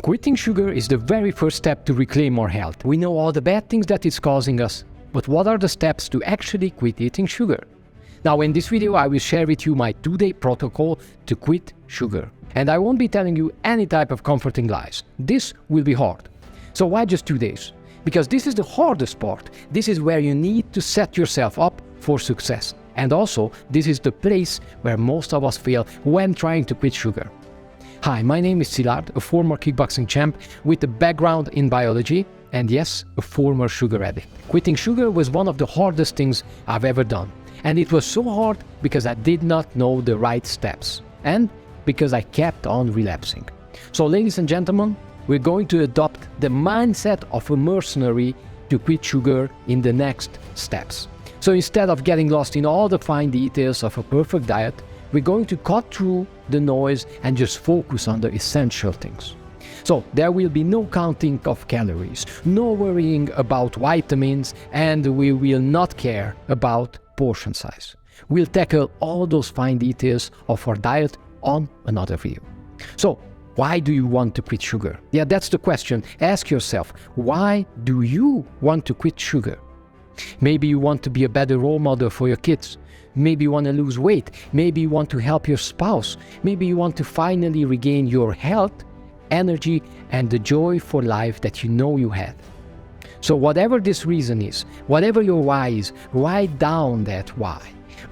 Quitting sugar is the very first step to reclaim our health. We know all the bad things that it's causing us, but what are the steps to actually quit eating sugar? Now in this video I will share with you my 2-day protocol to quit sugar. And I won't be telling you any type of comforting lies. This will be hard. So why just 2 days? Because this is the hardest part. This is where you need to set yourself up for success. And also, this is the place where most of us fail when trying to quit sugar. Hi, my name is Szilárd, a former kickboxing champ with a background in biology, and yes, a former sugar addict. Quitting sugar was one of the hardest things I've ever done. And it was so hard because I did not know the right steps. And because I kept on relapsing. So ladies and gentlemen, we're going to adopt the mindset of a mercenary to quit sugar in the next steps. So instead of getting lost in all the fine details of a perfect diet, we're going to cut through the noise and just focus on the essential things. So there will be no counting of calories, no worrying about vitamins, and we will not care about portion size. We'll tackle all those fine details of our diet on another video. So, why do you want to quit sugar? Yeah, that's the question. Ask yourself, why do you want to quit sugar? Maybe you want to be a better role model for your kids. Maybe you want to lose weight. Maybe you want to help your spouse. Maybe you want to finally regain your health, energy, and the joy for life that you know you had. So whatever this reason is, whatever your why is, write down that why.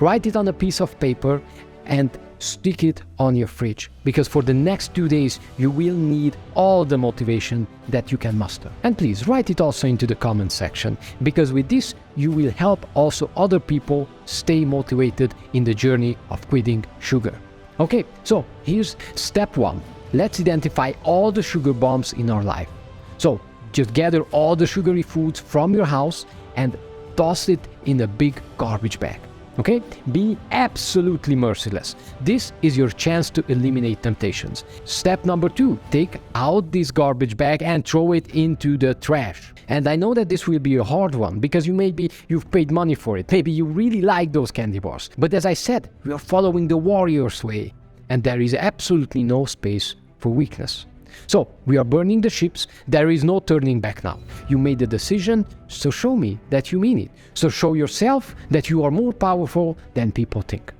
Write it on a piece of paper and stick it on your fridge, because for the next 2 days you will need all the motivation that you can muster. And please write it also into the comment section, because with this you will help also other people stay motivated in the journey of quitting sugar. Okay, so here's step 1. Let's identify all the sugar bombs in our life. So just gather all the sugary foods from your house and toss it in a big garbage bag. Okay? Be absolutely merciless. This is your chance to eliminate temptations. Step number 2, take out this garbage bag and throw it into the trash. And I know that this will be a hard one because you've paid money for it. Maybe you really like those candy bars. But as I said, we are following the warrior's way, and there is absolutely no space for weakness. So, we are burning the ships, there is no turning back now. You made the decision, so show me that you mean it. So show yourself that you are more powerful than people think.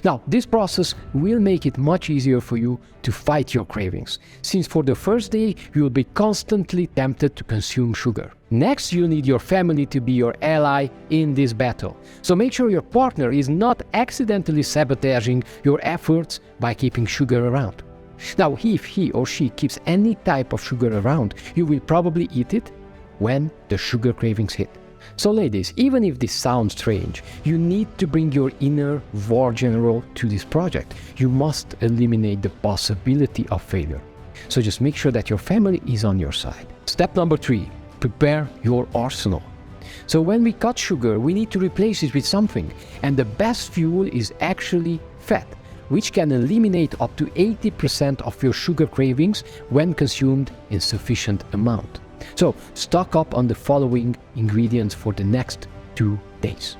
Now, this process will make it much easier for you to fight your cravings, since for the first day you will be constantly tempted to consume sugar. Next, you'll need your family to be your ally in this battle. So make sure your partner is not accidentally sabotaging your efforts by keeping sugar around. Now, if he or she keeps any type of sugar around, you will probably eat it when the sugar cravings hit. So ladies, even if this sounds strange, you need to bring your inner war general to this project. You must eliminate the possibility of failure. So just make sure that your family is on your side. Step number 3, prepare your arsenal. So when we cut sugar, we need to replace it with something. And the best fuel is actually fat, which can eliminate up to 80% of your sugar cravings when consumed in sufficient amount. So stock up on the following ingredients for the next 2 days.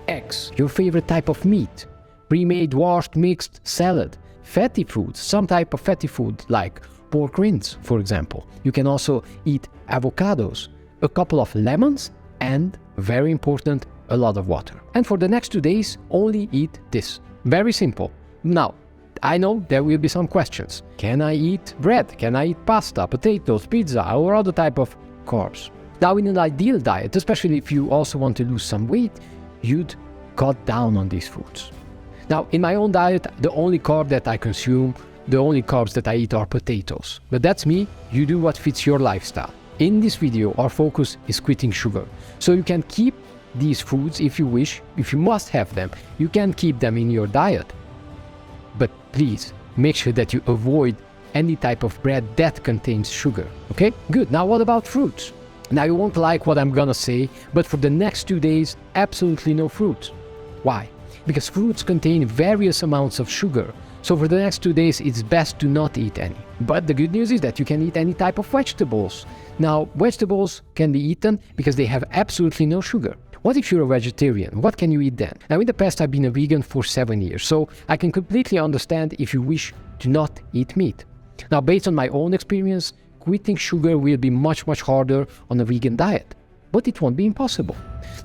Eggs, your favorite type of meat, pre-made, washed, mixed salad, fatty foods, some type of fatty food like pork rinds, for example. You can also eat avocados, a couple of lemons, and, very important, a lot of water. And for the next 2 days, only eat this. Very simple. Now, I know there will be some questions. Can I eat bread? Can I eat pasta, potatoes, pizza, or other type of carbs? Now, in an ideal diet, especially if you also want to lose some weight, you'd cut down on these foods. Now, in my own diet, the only carb that I consume, the only carbs that I eat are potatoes. But that's me. You do what fits your lifestyle. In this video, our focus is quitting sugar. So you can keep these foods if you wish. If you must have them, you can keep them in your diet. But please, make sure that you avoid any type of bread that contains sugar, okay? Good, now what about fruits? Now you won't like what I'm gonna say, but for the next 2 days, absolutely no fruits. Why? Because fruits contain various amounts of sugar, so for the next 2 days it's best to not eat any. But the good news is that you can eat any type of vegetables. Now, vegetables can be eaten because they have absolutely no sugar. What if you're a vegetarian? What can you eat then? Now, in the past, I've been a vegan for 7 years, so I can completely understand if you wish to not eat meat. Now, based on my own experience, quitting sugar will be much, much harder on a vegan diet, but it won't be impossible.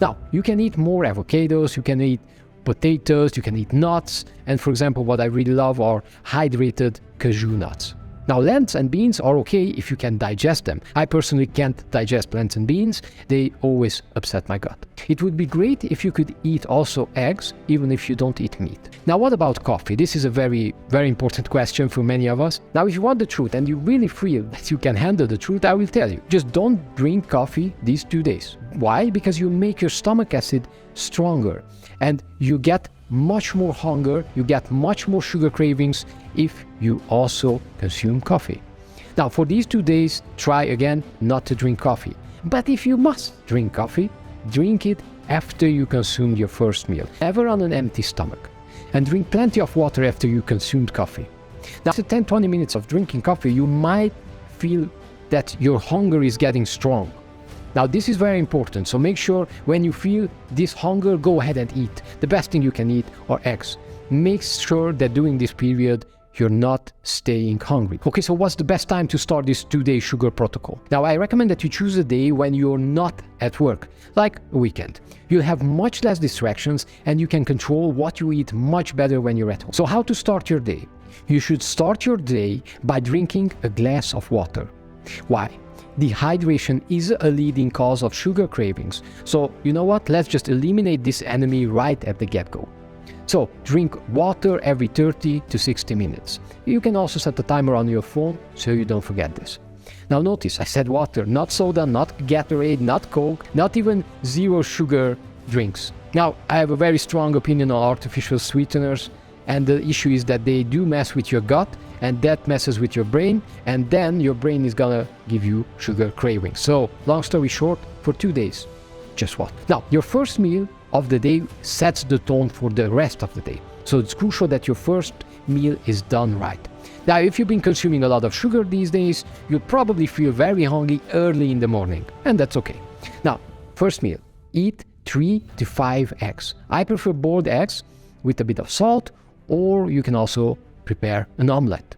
Now, you can eat more avocados, you can eat potatoes, you can eat nuts, and for example, what I really love are hydrated cashew nuts. Now, lentils and beans are okay if you can digest them. I personally can't digest lentils and beans. They always upset my gut. It would be great if you could eat also eggs, even if you don't eat meat. Now, what about coffee? This is a very, very important question for many of us. Now, if you want the truth and you really feel that you can handle the truth, I will tell you. Just don't drink coffee these 2 days. Why? Because you make your stomach acid stronger and you get much more hunger, you get much more sugar cravings if you also consume coffee. Now, for these 2 days, try again not to drink coffee. But if you must drink coffee, drink it after you consumed your first meal, never on an empty stomach. And drink plenty of water after you consumed coffee. Now, after 10-20 minutes of drinking coffee, you might feel that your hunger is getting strong. Now, this is very important, so make sure when you feel this hunger, go ahead and eat. The best thing you can eat are eggs. Make sure that during this period, you're not staying hungry. Okay, so what's the best time to start this 2-day sugar protocol? Now, I recommend that you choose a day when you're not at work, like a weekend. You'll have much less distractions and you can control what you eat much better when you're at home. So how to start your day? You should start your day by drinking a glass of water. Why? Dehydration is a leading cause of sugar cravings. So, you know what? Let's just eliminate this enemy right at the get-go. So, drink water every 30 to 60 minutes. You can also set a timer on your phone so you don't forget this. Now notice, I said water, not soda, not Gatorade, not Coke, not even zero sugar drinks. Now, I have a very strong opinion on artificial sweeteners, and the issue is that they do mess with your gut, and that messes with your brain, and then your brain is gonna give you sugar cravings. So, long story short, for 2 days, just what? Now, your first meal of the day sets the tone for the rest of the day. So it's crucial that your first meal is done right. Now, if you've been consuming a lot of sugar these days, you'll probably feel very hungry early in the morning, and that's okay. Now, first meal, eat 3 to 5 eggs. I prefer boiled eggs with a bit of salt, or you can also prepare an omelette.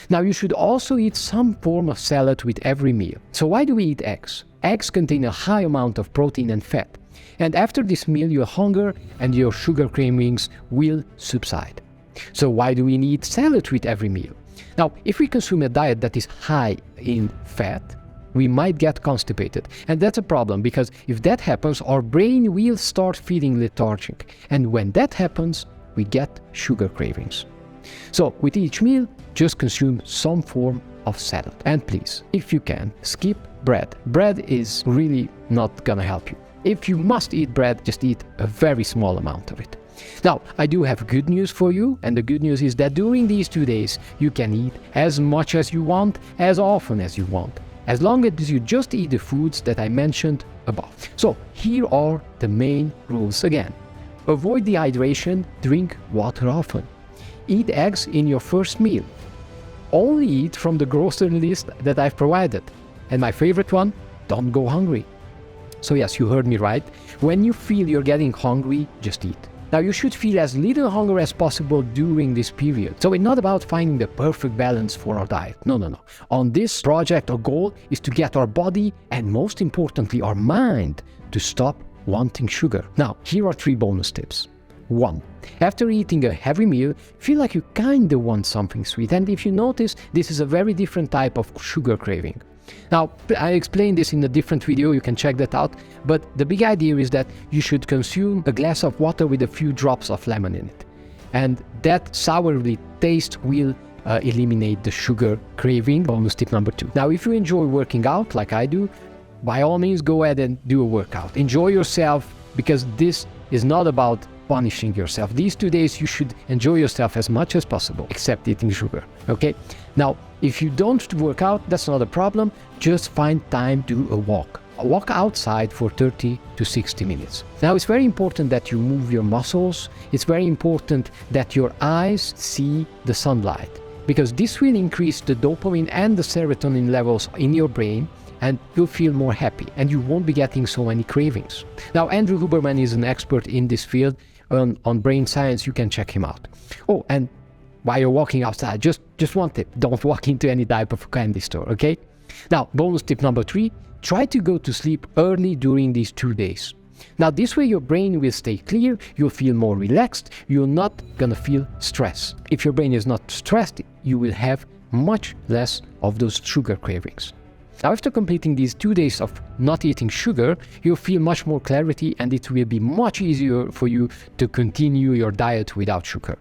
Now, you should also eat some form of salad with every meal. So why do we eat eggs? Eggs contain a high amount of protein and fat. And after this meal, your hunger and your sugar cravings will subside. So why do we need salad with every meal? Now, if we consume a diet that is high in fat, we might get constipated. And that's a problem, because if that happens, our brain will start feeling lethargic. And when that happens, we get sugar cravings. So with each meal, just consume some form of salad. And please, if you can, skip bread. Bread is really not gonna help you. If you must eat bread, just eat a very small amount of it. Now, I do have good news for you, and the good news is that during these 2 days, you can eat as much as you want, as often as you want, as long as you just eat the foods that I mentioned above. So here are the main rules again. Avoid dehydration, drink water often. Eat eggs in your first meal. Only eat from the grocery list that I've provided. And my favorite one, don't go hungry. So yes, you heard me right. When you feel you're getting hungry, just eat. Now, you should feel as little hunger as possible during this period. So it's not about finding the perfect balance for our diet. No. On this project, our goal is to get our body, and most importantly, our mind, to stop wanting sugar. Now, here are 3 bonus tips. 1. After eating a heavy meal, feel like you kinda want something sweet. And if you notice, this is a very different type of sugar craving. Now, I explained this in a different video, you can check that out, but the big idea is that you should consume a glass of water with a few drops of lemon in it. And that sourly taste will eliminate the sugar craving. Bonus tip number 2. Now, if you enjoy working out like I do, by all means go ahead and do a workout. Enjoy yourself, because this is not about punishing yourself. These 2 days you should enjoy yourself as much as possible, except eating sugar, okay? Now, if you don't work out, that's not a problem. Just find time to do a walk. Walk outside for 30 to 60 minutes. Now, it's very important that you move your muscles. It's very important that your eyes see the sunlight, because this will increase the dopamine and the serotonin levels in your brain, and you'll feel more happy, and you won't be getting so many cravings. Now, Andrew Huberman is an expert in this field on brain science. You can check him out. Oh, and while you're walking outside, just one tip: don't walk into any type of candy store, okay? Now, bonus tip number 3, try to go to sleep early during these 2 days. Now, this way your brain will stay clear, you'll feel more relaxed, you're not gonna feel stress. If your brain is not stressed, you will have much less of those sugar cravings. Now, after completing these 2 days of not eating sugar, you'll feel much more clarity and it will be much easier for you to continue your diet without sugar.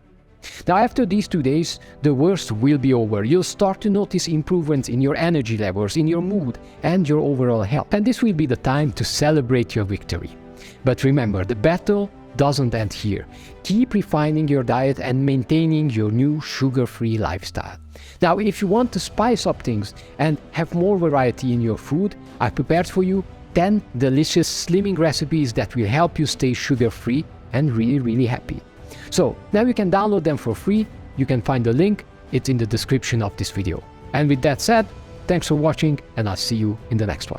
Now, after these 2 days, the worst will be over. You'll start to notice improvements in your energy levels, in your mood, and your overall health. And this will be the time to celebrate your victory. But remember, the battle doesn't end here. Keep refining your diet and maintaining your new sugar-free lifestyle. Now, if you want to spice up things and have more variety in your food, I prepared for you 10 delicious slimming recipes that will help you stay sugar-free and really happy. So now you can download them for free. You can find the link, it's in the description of this video. And with that said, thanks for watching and I'll see you in the next one.